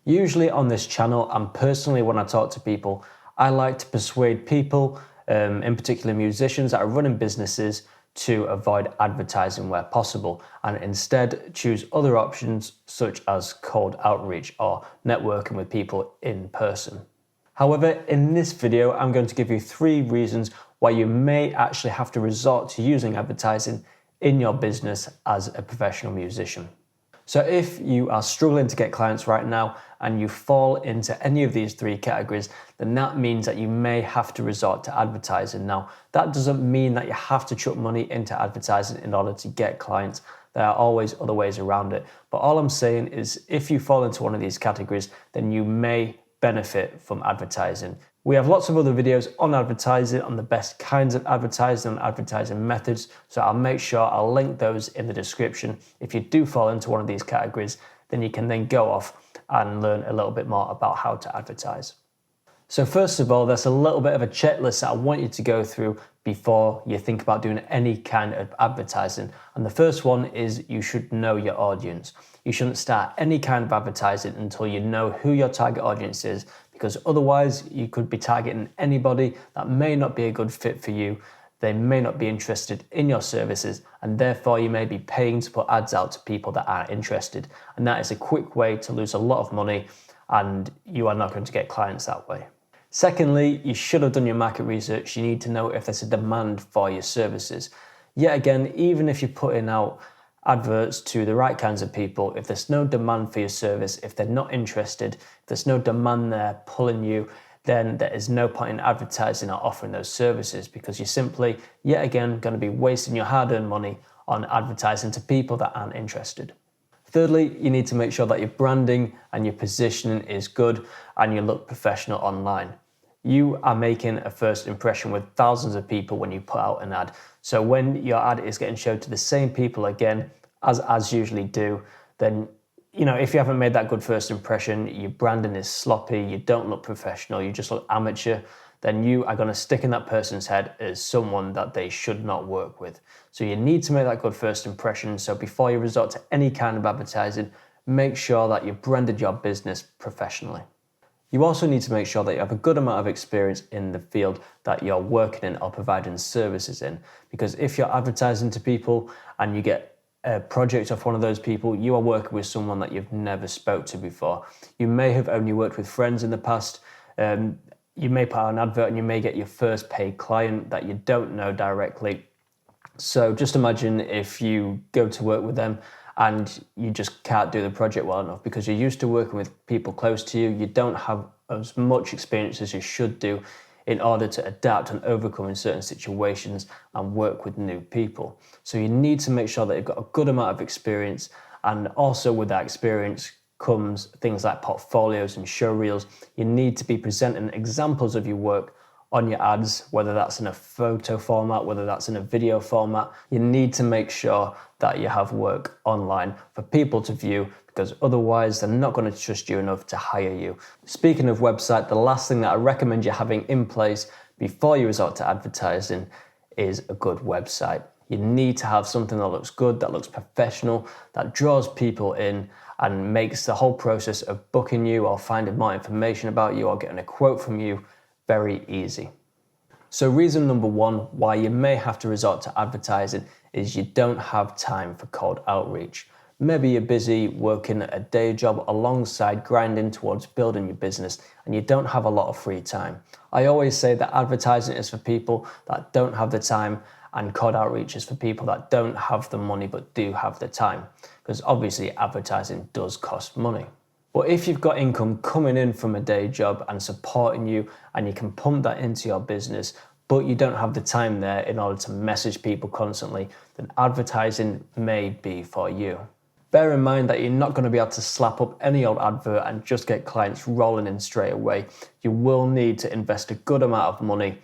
Usually on this channel, and personally when I talk to people, I like to persuade people, in particular musicians that are running businesses, to avoid advertising where possible and instead choose other options such as cold outreach or networking with people in person. However, in this video, I'm going to give you 3 reasons why you may actually have to resort to using advertising in your business as a professional musician. So if you are struggling to get clients right now and you fall into any of these 3 categories, then that means that you may have to resort to advertising. Now, that doesn't mean that you have to chuck money into advertising in order to get clients. There are always other ways around it. But all I'm saying is if you fall into one of these categories, then you may benefit from advertising. We have lots of other videos on advertising, on the best kinds of advertising, on advertising methods, so I'll make sure I'll link those in the description. If you do fall into one of these categories, then you can then go off and learn a little bit more about how to advertise. So first of all, there's a little bit of a checklist that I want you to go through before you think about doing any kind of advertising. And the first one is you should know your audience. You shouldn't start any kind of advertising until you know who your target audience is, because otherwise you could be targeting anybody that may not be a good fit for you. They may not be interested in your services, and therefore you may be paying to put ads out to people that aren't interested. And that is a quick way to lose a lot of money, and you are not going to get clients that way. Secondly, you should have done your market research. You need to know if there's a demand for your services. Yet again, even if you're putting out adverts to the right kinds of people, if there's no demand for your service, if they're not interested, if there's no demand there pulling you, then there is no point in advertising or offering those services, because you're simply, yet again, going to be wasting your hard-earned money on advertising to people that aren't interested. Thirdly, you need to make sure that your branding and your positioning is good and you look professional online. You are making a first impression with thousands of people when you put out an ad. So when your ad is getting shown to the same people again, as ads usually do, then if you haven't made that good first impression, your branding is sloppy, you don't look professional, you just look amateur, then you are going to stick in that person's head as someone that they should not work with. So you need to make that good first impression. So before you resort to any kind of advertising, make sure that you've branded your business professionally. You also need to make sure that you have a good amount of experience in the field that you're working in or providing services in. Because if you're advertising to people and you get a project off one of those people, you are working with someone that you've never spoke to before. You may have only worked with friends in the past. You may put out an advert and you may get your first paid client that you don't know directly. So just imagine if you go to work with them and you just can't do the project well enough because you're used to working with people close to you. You don't have as much experience as you should do in order to adapt and overcome in certain situations and work with new people. So you need to make sure that you've got a good amount of experience, and also with that experience comes things like portfolios and show reels. You need to be presenting examples of your work on your ads, whether that's in a photo format, whether that's in a video format. You need to make sure that you have work online for people to view, because otherwise they're not going to trust you enough to hire you. Speaking of website, the last thing that I recommend you having in place before you resort to advertising is a good website. You need to have something that looks good, that looks professional, that draws people in and makes the whole process of booking you or finding more information about you or getting a quote from you very easy. So reason number 1 why you may have to resort to advertising is you don't have time for cold outreach. Maybe you're busy working a day job alongside grinding towards building your business and you don't have a lot of free time. I always say that advertising is for people that don't have the time, and cold outreach is for people that don't have the money but do have the time, because obviously advertising does cost money. But if you've got income coming in from a day job and supporting you, and you can pump that into your business, but you don't have the time there in order to message people constantly, then advertising may be for you. Bear in mind that you're not going to be able to slap up any old advert and just get clients rolling in straight away. You will need to invest a good amount of money,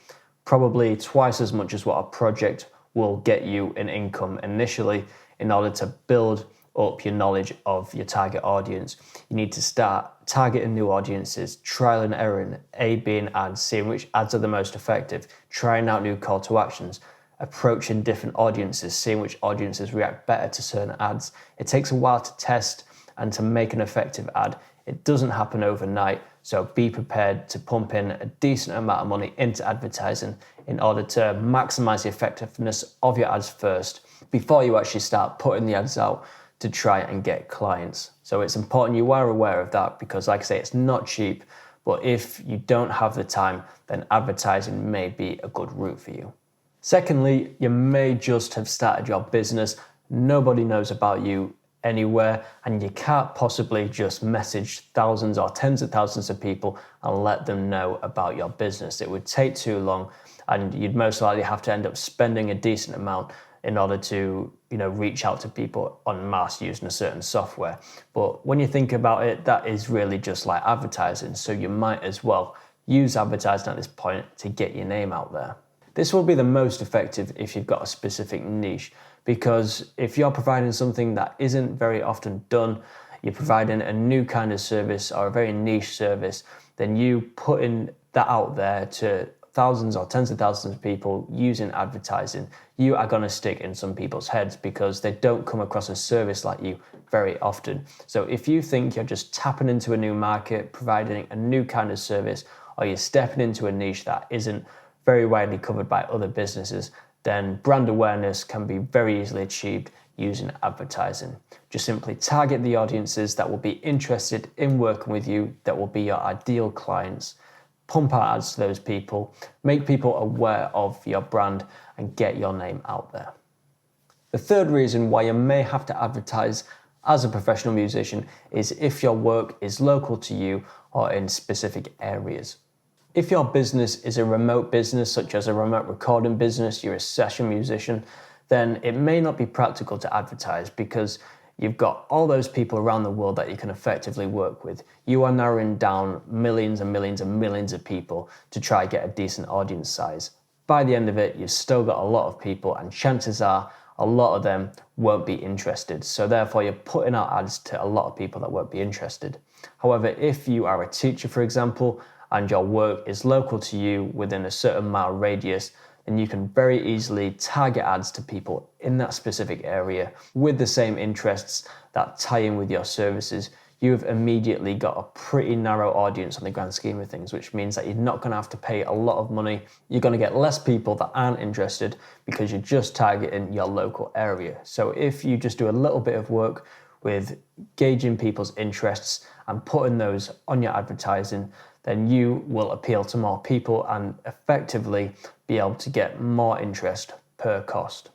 probably twice as much as what a project will get you in income initially, in order to build up your knowledge of your target audience. You need to start targeting new audiences, trial and erroring, A/Bing ads, seeing which ads are the most effective, trying out new call to actions, approaching different audiences, seeing which audiences react better to certain ads. It takes a while to test and to make an effective ad. It doesn't happen overnight, so be prepared to pump in a decent amount of money into advertising in order to maximize the effectiveness of your ads first before you actually start putting the ads out to try and get clients. So it's important you are aware of that because, like I say, it's not cheap, but if you don't have the time, then advertising may be a good route for you. Secondly, you may just have started your business, nobody knows about you anywhere, and you can't possibly just message thousands or tens of thousands of people and let them know about your business. It would take too long, and you'd most likely have to end up spending a decent amount in order to, reach out to people en masse using a certain software. But when you think about it, that is really just like advertising. So you might as well use advertising at this point to get your name out there. This will be the most effective if you've got a specific niche, because if you're providing something that isn't very often done, you're providing a new kind of service or a very niche service, then you putting that out there to thousands or tens of thousands of people using advertising, you are going to stick in some people's heads because they don't come across a service like you very often. So if you think you're just tapping into a new market, providing a new kind of service, or you're stepping into a niche that isn't very widely covered by other businesses, then brand awareness can be very easily achieved using advertising. Just simply target the audiences that will be interested in working with you, that will be your ideal clients. Pump out ads to those people, make people aware of your brand, and get your name out there. The third reason why you may have to advertise as a professional musician is if your work is local to you or in specific areas. If your business is a remote business, such as a remote recording business, you're a session musician, then it may not be practical to advertise because you've got all those people around the world that you can effectively work with. You are narrowing down millions and millions and millions of people to try and get a decent audience size. By the end of it, you've still got a lot of people, and chances are a lot of them won't be interested. So therefore, you're putting out ads to a lot of people that won't be interested. However, if you are a teacher, for example, and your work is local to you within a certain mile radius, then you can very easily target ads to people in that specific area with the same interests that tie in with your services. You've immediately got a pretty narrow audience on the grand scheme of things, which means that you're not going to have to pay a lot of money. You're going to get less people that aren't interested because you're just targeting your local area. So if you just do a little bit of work with gauging people's interests and putting those on your advertising, then you will appeal to more people and effectively be able to get more interest per cost.